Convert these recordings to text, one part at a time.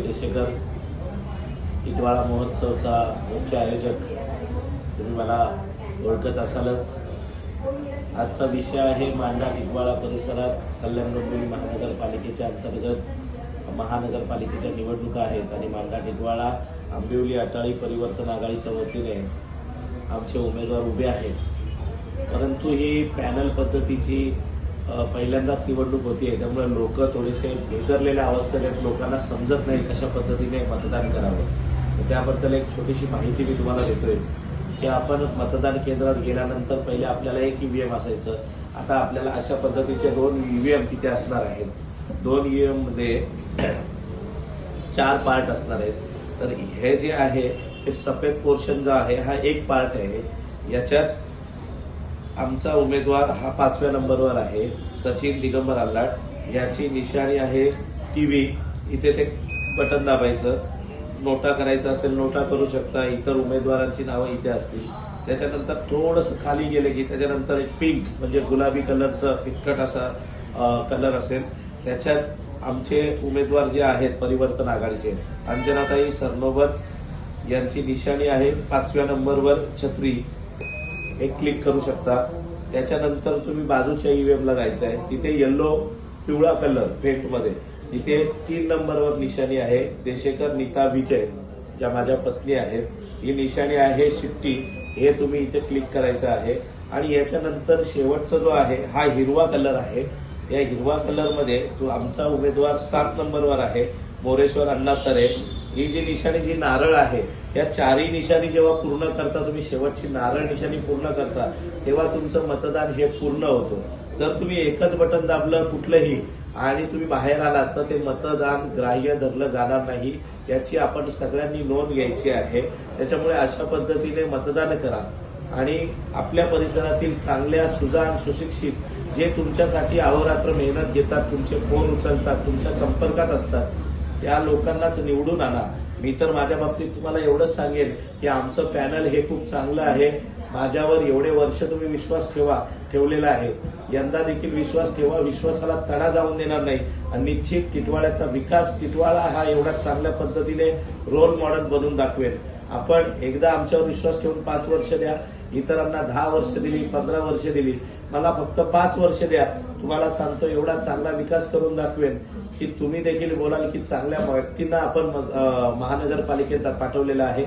देशेकर टिटवाळा महोत्सवचा मुख्य आयोजक, तुम्ही मला ओळखत असालच। आजचा विषय आहे मांडा टिटवाळा परिसरात कल्याण डोंबिवली महानगरपालिकेच्या अंतर्गत महानगरपालिकेच्या निवडणुका आहेत आणि मांडा टिटवाळा आंबिवली अटाळी परिवर्तन आघाडीच्या वतीने आमचे उमेदवार उभे आहेत। परंतु ही पॅनल पद्धतीची पहिल्यांदाच निवडणूक होती, त्यामुळे लोक थोडेसे भेदरलेल्या अवस्थेत आहेत। लोकांना समजत नाही कशा पद्धतीने मतदान करावं। त्याबद्दल एक छोटीशी माहिती मी तुम्हाला देतोय की आपण मतदान केंद्रात गेल्यानंतर पहिले आपल्याला एक ईव्हीएम असायचं, आता आपल्याला अशा पद्धतीचे 2 ईव्हीएम तिथे असणार आहेत। 2 ईव्हीएम मध्ये 4 पार्ट असणार आहेत। तर हे जे आहे हे सफेद पोर्शन जो आहे हा एक पार्ट आहे। याच्यात आमचा उमेदवार हा 5व्या नंबरवर आहे, सचिन दिगंबर आल्हाट। याची निशाणी आहे टीव्ही। इथे ते बटन दाबायचं, नोटा करायचं असेल नोटा करू शकता। इतर उमेदवारांची नावं इथे असतील। त्याच्यानंतर थोडंसं खाली गेले की त्याच्यानंतर एक पिंक म्हणजे गुलाबी कलरचं फिक्कट असा कलर असेल। त्याच्यात आमचे उमेदवार जे आहेत परिवर्तन आघाडीचे अंजनाताई सरनोबत यांची निशाणी आहे 5व्या नंबरवर छत्री, एक क्लिक करू शकता। त्याच्यानंतर तुम्ही बाजूच्या ईव्हीएमला जायचं आहे, तिथे येलो पिवळा कलर पेंटमध्ये तिथे 3 नंबरवर निशाणी आहे देशेकर नीता विजय, ज्या माझ्या पत्नी आहेत। ही निशाणी आहे शिट्टी, हे तुम्ही इथे क्लिक करायचं आहे। आणि याच्यानंतर शेवटचा जो आहे हा हिरवा कलर आहे। या हिरवा कलरमध्ये तो आमचा उमेदवार 7 नंबरवर आहे मोरेश्वर अण्णा तरे। ही जी निशाणी जी नारळ आहे, या 4ही निशाणी जेव्हा पूर्ण करता, तुम्ही शेवटची नारळ निशाणी पूर्ण करता, तेव्हा तुमचं मतदान हे पूर्ण होतं। जर तुम्ही एकच बटन दाबलं कुठलंही आणि तुम्ही बाहेर आलात तर ते मतदान ग्राह्य धरलं जाणार नाही, याची आपण सगळ्यांनी नोंद घ्यायची आहे। त्याच्यामुळे अशा पद्धतीने मतदान करा आणि आपल्या परिसरातील चांगल्या सुजाण सुशिक्षित जे तुमच्यासाठी अहोरात्र मेहनत घेतात, तुमचे फोन उचलतात, तुमच्या संपर्कात असतात, त्या लोकांनाच निवडून आणा। मी तर माझ्या बाबतीत तुम्हाला एवढंच सांगेन की आमचं पॅनल हे खूप चांगलं आहे। माझ्यावर एवढे वर्ष तुम्ही विश्वास ठेवलेला आहे, यंदा देखील विश्वास ठेवा। विश्वासाला तडा जाऊन देणार नाही आणि निश्चित टिटवाळ्याचा विकास, टिटवाळा हा एवढा चांगल्या पद्धतीने रोल मॉडेल बनवून दाखवेल। आपण एकदा आमच्यावर विश्वास ठेवून 5 वर्ष द्या, इतरांना 10 वर्ष दिली, 15 वर्ष दिली, मला फक्त 5 वर्ष द्या। तुम्हाला सांगतो एवढा चांगला विकास करून दाखवेन की तुम्ही देखील बोलाल की चांगल्या व्यक्तींना आपण महानगरपालिकेत पाठवलेलं आहे।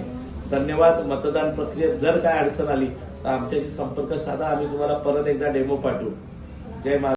धन्यवाद। मतदान प्रक्रियेत जर काय अडचण आली तर आमच्याशी संपर्क साधा, आम्ही तुम्हाला परत एकदा डेमो पाठवू। जय महाराष्ट्र।